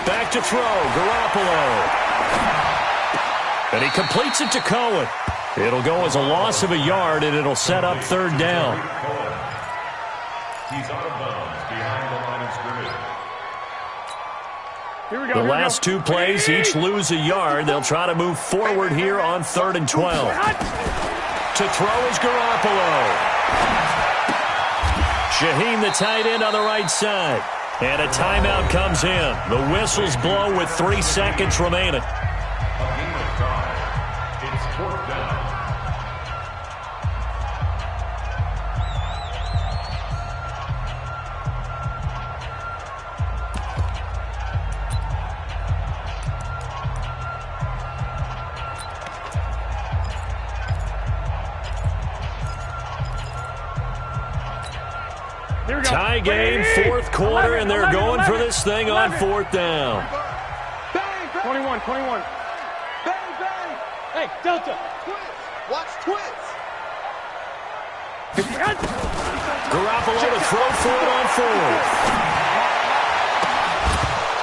Back to throw, Garoppolo. And he completes it to Cohen. It'll go as a loss of a yard, and it'll set up third down.
He's out of bounds behind the line of scrimmage.
Here we go.
The last two plays each lose a yard. They'll try to move forward here on 3rd and 12. To throw is Garoppolo. Shaheen, the tight end, on the right side. And a timeout comes in. The whistles blow with 3 seconds remaining.
A game of time. It's 4th down.
Tie game, 4th quarter, and they're going for this thing on 4th down.
21.
Bang, bang.
Hey, Delta.
Watch twins.
Garoppolo to throw for it on 4th.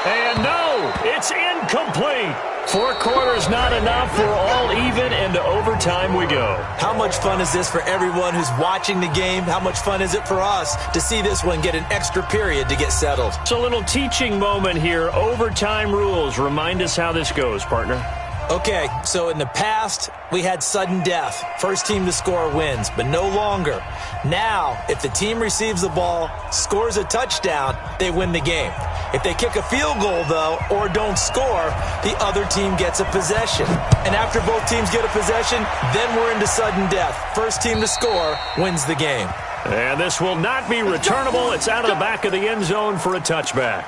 And no, it's incomplete. 4 quarters not enough. We're all even, and to overtime we go.
How much fun is this for everyone who's watching the game? How much fun is it for us to see this one get an extra period to get settled?
It's a little teaching moment here. Overtime rules. Remind us how this goes, partner.
Okay, so in the past, we had sudden death. First team to score wins, but no longer. Now, if the team receives the ball, scores a touchdown, they win the game. If they kick a field goal, though, or don't score, the other team gets a possession. And after both teams get a possession, then we're into sudden death. First team to score wins the game.
And this will not be returnable. It's out of the back of the end zone for a touchback.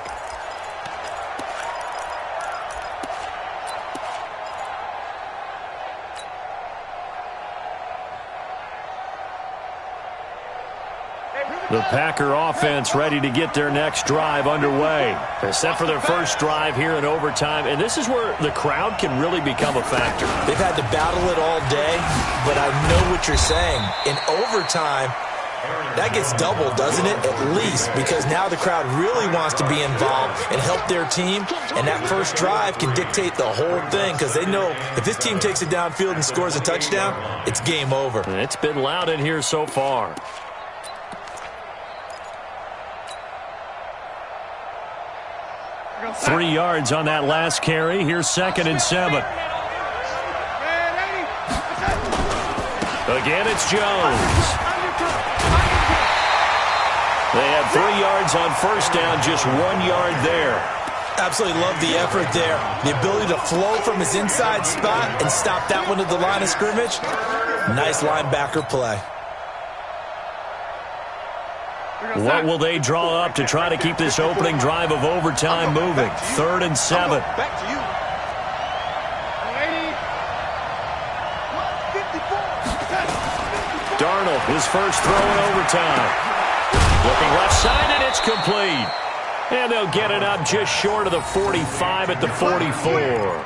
The Packer offense ready to get their next drive underway. They're set for their first drive here in overtime, and this is where the crowd can really become a factor.
They've had to battle it all day, but I know what you're saying. In overtime, that gets doubled, doesn't it? At least, because now the crowd really wants to be involved and help their team, and that first drive can dictate the whole thing because they know if this team takes it downfield and scores a touchdown, it's game over.
It's been loud in here so far. 3 yards on that last carry. Here's 2nd and 7. Again, it's Jones. They had 3 yards on first down, just 1 yard there.
Absolutely love the effort there. The ability to flow from his inside spot and stop that one at the line of scrimmage. Nice linebacker play.
What will they draw up to try to keep this opening drive of overtime moving? 3rd and 7.
Back to you. 54.
Darnold, his first throw in overtime. Looking left side, and it's complete. And they'll get it up just short of the 45 at the 44.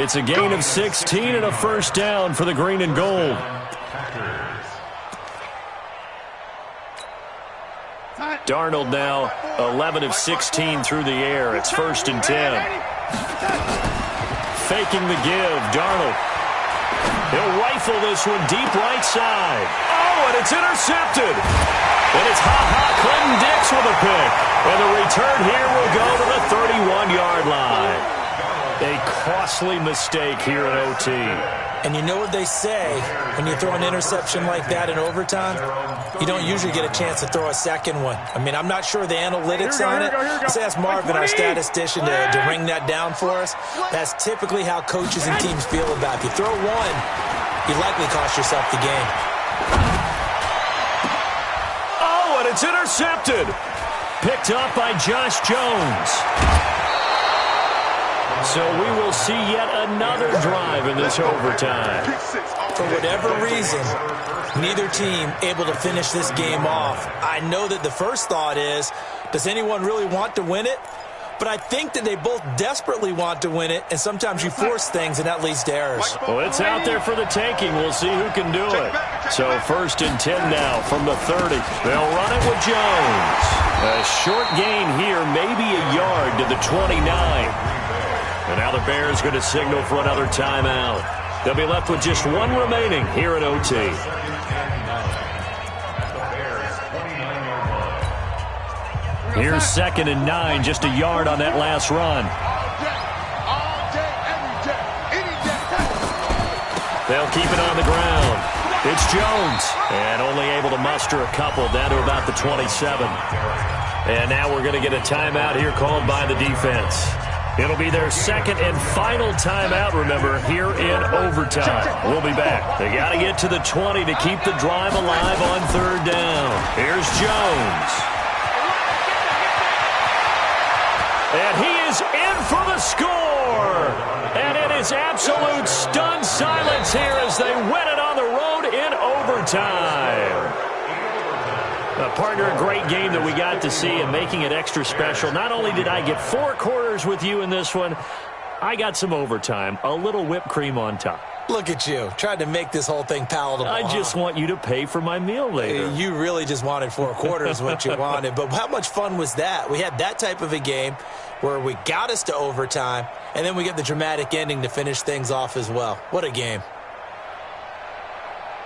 It's a gain of 16 and a first down for the green and gold. Darnold now 11 of 16 through the air. It's 1st and 10. Faking the give, Darnold. He'll rifle this one deep right side. Oh, and it's intercepted. And it's Clinton Dix with a pick. And the return here will go to the 31-yard line. A costly mistake here in OT.
And you know what they say, when you throw an interception like that in overtime, you don't usually get a chance to throw a second one. I mean, I'm not sure the analytics on it. Let's ask Marvin, our statistician, to ring that down for us. That's typically how coaches and teams feel about it. If you throw one, you likely cost yourself the game.
Oh, and it's intercepted. Picked up by Josh Jones. So we will see yet another drive in this overtime.
For whatever reason, neither team able to finish this game off. I know that the first thought is, does anyone really want to win it? But I think that they both desperately want to win it, and sometimes you force things, and that leads to errors.
Well, it's out there for the taking. We'll see who can do it. So 1st and 10 now from the 30. They'll run it with Jones. A short gain here, maybe a yard to the 29. And now the Bears going to signal for another timeout. They'll be left with just one remaining here at OT. Here's 2nd and 9, just a yard on that last run. They'll keep it on the ground. It's Jones, and only able to muster a couple down to about the 27. And now we're going to get a timeout here called by the defense. It'll be their 2nd and final timeout, remember, here in overtime. We'll be back. They got to get to the 20 to keep the drive alive on 3rd down. Here's Jones. And he is in for the score. And it is absolute stunned silence here as they win it on the road in overtime. Partner, a great game that we got to see and making it extra special. Not only did I get 4 quarters with you in this one, I got some overtime, a little whipped cream on top.
Look at you, trying to make this whole thing palatable.
I just want you to pay for my meal later.
You really just wanted 4 quarters what you wanted. But how much fun was that? We had that type of a game where we got us to overtime, and then we get the dramatic ending to finish things off as well. What a game.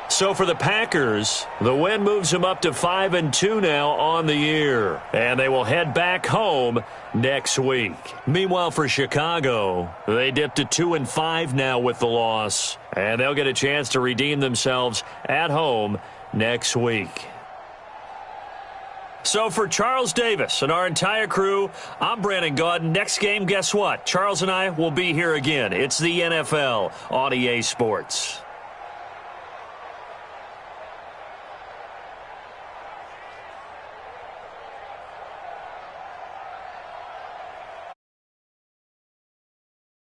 So for the Packers, the win moves them up to 5-2 now on the year. And they will head back home next week. Meanwhile, for Chicago, they dipped to 2-5 now with the loss. And they'll get a chance to redeem themselves at home next week. So for Charles Davis and our entire crew, I'm Brandon Gaudin. Next game, guess what? Charles and I will be here again. It's the NFL on EA Sports.